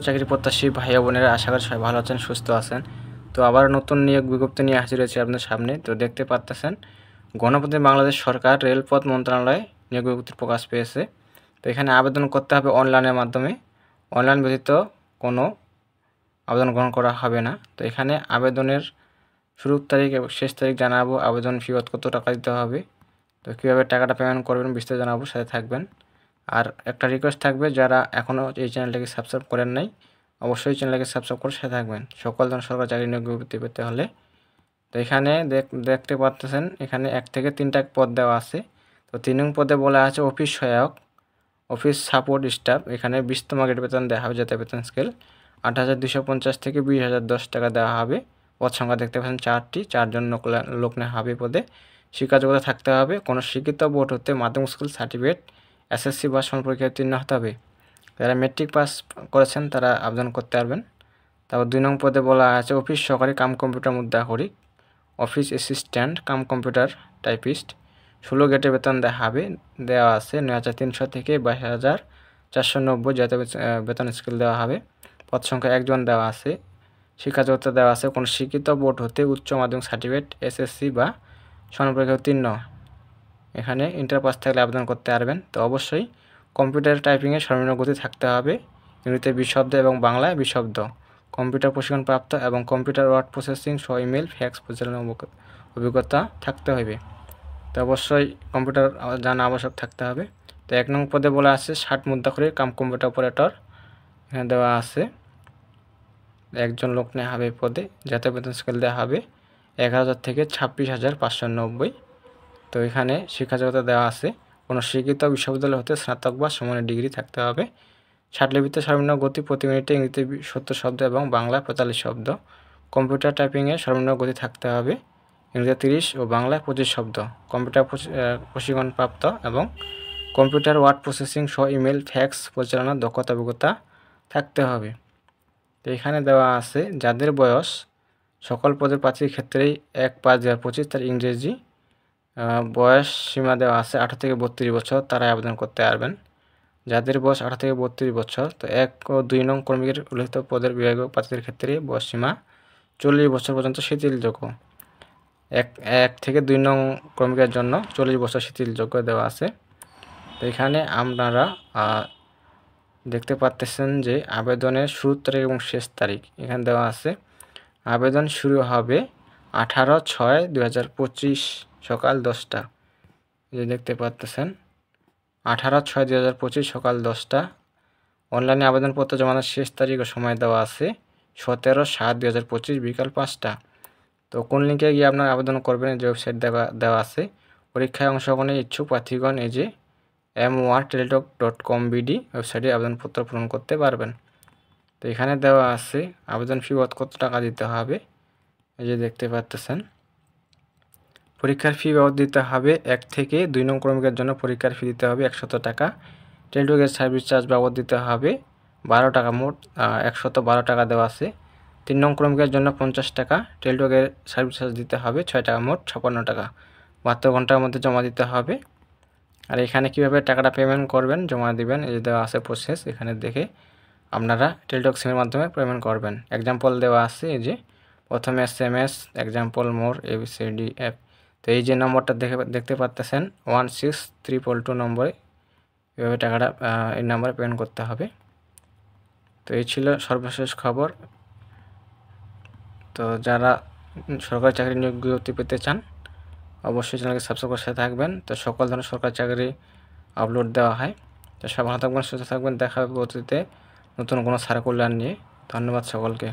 চাকরি প্রত্যাশী ভাই ও বোনেরা, আশা করি সবাই ভালো আছেন, সুস্থ আছেন। তো আবার নতুন নিয়োগ বিজ্ঞপ্তি নিয়ে হাজির হয়েছে আপনাদের সামনে। তো দেখতে পাচ্ছেন, গণপ্রজাতন্ত্রী বাংলাদেশ সরকার রেলপথ মন্ত্রণালয় নিয়োগ বিজ্ঞপ্তি প্রকাশ পেয়েছে। তো এখানে আবেদন করতে হবে অনলাইনের মাধ্যমে। অনলাইন ব্যতীত কোনো আবেদন গ্রহণ করা হবে না। তো এখানে আবেদনের শুরুর তারিখ এবং শেষ তারিখ জানাবো, আবেদন ফি কত টাকা দিতে হবে, তো কীভাবে টাকাটা পেমেন্ট করবেন বিস্তারিত জানাবো, সাথে থাকবেন। আর একটা রিকোয়েস্ট থাকবে, যারা এখনও এই চ্যানেলটাকে সাবস্ক্রাইব করেন নাই, অবশ্যই চ্যানেলটাকে সাবস্ক্রাইব করে সাথে থাকবেন সকল ধরনের সরকারি চাকরি নিয়োগ বিজ্ঞপ্তি পেতে হলে। তো এখানে দেখতে পাচ্ছেন, এখানে 1 থেকে 3টা পদ দেওয়া আছে। তো 3 নং পদে বলা আছে অফিস সহায়ক, অফিস সাপোর্ট স্টাফ। এখানে 20তম গ্রেড বেতন দেওয়া হবে, যাতে বেতন স্কেল 8,250 থেকে 20,010 টাকা দেওয়া হবে। পদ সংখ্যা দেখতে পাচ্ছেন 4টি, 4 জন লোক নেওয়া হবে পদে। শিক্ষাযোগ্যতা থাকতে হবে কোনো শিক্ষিত বোর্ড হতে মাধ্যমিক স্কুল সার্টিফিকেট, এসএসসি বা সমান পরীক্ষায় উত্তীর্ণ হতে হবে। যারা মেট্রিক পাস করেছেন তারা আবেদন করতে পারবেন। তারপর 2 নং পদে বলা আছে অফিস সহকারী কাম কম্পিউটার মুদ্রাক্ষরিক, office assistant cum computer typist. 16 গ্রেডের বেতন দেওয়া আছে 9,300 থেকে 22,490, যাতে বেতন স্কেল দেওয়া হবে। পদ সংখ্যা 1 জন দেওয়া আছে। শিক্ষাযোগ্যতা দেওয়া আছে কোনো শিক্ষিত বোর্ড হতে উচ্চ মাধ্যমিক সার্টিফিকেট, এসএসসি বা সমান পরীক্ষায় উত্তীর্ণ। এখানে ইন্টার পাস থাকলে আবেদন করতে পারবেন। তো অবশ্যই কম্পিউটার টাইপিংয়ে সর্বনিম্ন গতি থাকতে হবে, ইংরেজিতে 20 শব্দ এবং বাংলায় 20 শব্দ। কম্পিউটার প্রশিক্ষণপ্রাপ্ত এবং কম্পিউটার ওয়ার্ড প্রসেসিং সহ ইমেল, ফ্যাক্স পরিচালনার অভিজ্ঞতা থাকতে হবে। তো অবশ্যই কম্পিউটার জানা আবশ্যক থাকতে হবে। তো 1 নং পদে বলা আছে 60 মুদ্রাক্ষরিক কাম কম্পিউটার অপারেটর। এখানে দেওয়া আছে 1 জন লোক নেওয়া হবে পদে, যাতে বেতন স্কেল দেওয়া হবে 11,000 থেকে 26,590। তো এখানে শিক্ষাযোগ্যতা দেওয়া আছে কোনো শিক্ষিত বিশ্ববিদ্যালয় হতে স্নাতক বা সমানের ডিগ্রি থাকতে হবে। ষাটলিপিতে সর্বনিম্ন গতি প্রতি মিনিটে ইংরেজিতে 70 শব্দ এবং বাংলায় 45 শব্দ। কম্পিউটার টাইপিংয়ে সর্বনিম্ন গতি থাকতে হবে, ইংরেজিতে 30 ও বাংলায় 25 শব্দ। কম্পিউটার প্রশিক্ষণপ্রাপ্ত এবং কম্পিউটার ওয়ার্ড প্রসেসিং সহ ইমেল, ফ্যাক্স পরিচালনার দক্ষতা অভিজ্ঞতা থাকতে হবে। তো এখানে দেওয়া আছে যাদের বয়স সকল পদের প্রার্থীর ক্ষেত্রেই 1/5/2025 তার ইংরেজি বয়স সীমা দেওয়া আছে 18 থেকে 32 বছর, তারা আবেদন করতে পারবেন। যাদের বয়স 18 থেকে 32 বছর, তো 1 ও 2 নং কর্মীদের উল্লিখিত পদের বিভাগীয় প্রার্থীদের ক্ষেত্রে বয়স সীমা 40 বছর পর্যন্ত শিথিলযোগ্য। 1 থেকে 2 নং কর্মীদের জন্য 40 বছর শিথিলযোগ্য দেওয়া আছে। তো এখানে আপনারা দেখতে পাচ্ছেন যে আবেদনের শুরুর তারিখ এবং শেষ তারিখ এখানে দেওয়া আছে। আবেদন শুরু হবে 18/6/2025 সকাল 10টা। যে দেখতে পাচ্ছেন 18/6/2025 সকাল 10টা। অনলাইনে আবেদনপত্র জমানোর শেষ তারিখ ও সময় দেওয়া আছে 17/7/2025 বিকাল 5টা। তো কোন লিঙ্কে গিয়ে আপনারা আবেদন করবেন, যে ওয়েবসাইট দেওয়া আছে। পরীক্ষায় অংশগ্রহণের ইচ্ছুক প্রার্থীগণ এই যে mwrteletalk.com/bd ওয়েবসাইটে আবেদনপত্র পূরণ করতে পারবেন। তো এখানে দেওয়া আছে আবেদন ফি কত টাকা দিতে হবে, এই যে দেখতে পাচ্ছেন। পরীক্ষার ফি বাবদ দিতে হবে 1 থেকে 2 নং কর্মীদের জন্য পরীক্ষার ফি দিতে হবে 100 টাকা। টেলিটকের সার্ভিস চার্জ বাবদ দিতে হবে 12 টাকা, মোট 112 টাকা দেওয়া আছে। 3 নং কর্মীদের জন্য 50 টাকা, টেলিটকের সার্ভিস চার্জ দিতে হবে 6 টাকা, মোট 56 টাকা। 72 ঘন্টার মধ্যে জমা দিতে হবে। আর এখানে কীভাবে টাকাটা পেমেন্ট করবেন, জমা দিবেন, এই যে দেওয়া আছে প্রসেস, এখানে দেখে আপনারা টেলিটক সিমের মাধ্যমে পেমেন্ট করবেন। এক্সাম্পল দেওয়া আছে, এই যে প্রথমে SMS এক্সাম্পল মোর ABCDF। তো এই যে নম্বরটা দেখতে পাচ্ছেন 16322 নম্বরে এভাবে টাকাটা এই নাম্বারে পেমেন্ট করতে হবে। তো এই ছিল সর্বশেষ খবর। তো যারা সরকারি চাকরি নিয়োগ বিজ্ঞপ্তি পেতে চান অবশ্যই চ্যানেলকে সাবস্ক্রাইব করে সাথে থাকবেন। তো সকল ধরনের সরকারি চাকরি আপলোড দেওয়া হয়। তো সব ভালো থাকবেন, সুস্থ থাকবেন। দেখা হবে পরবর্তীতে নতুন কোনো সার্কুলার নিয়ে। ধন্যবাদ সকলকে।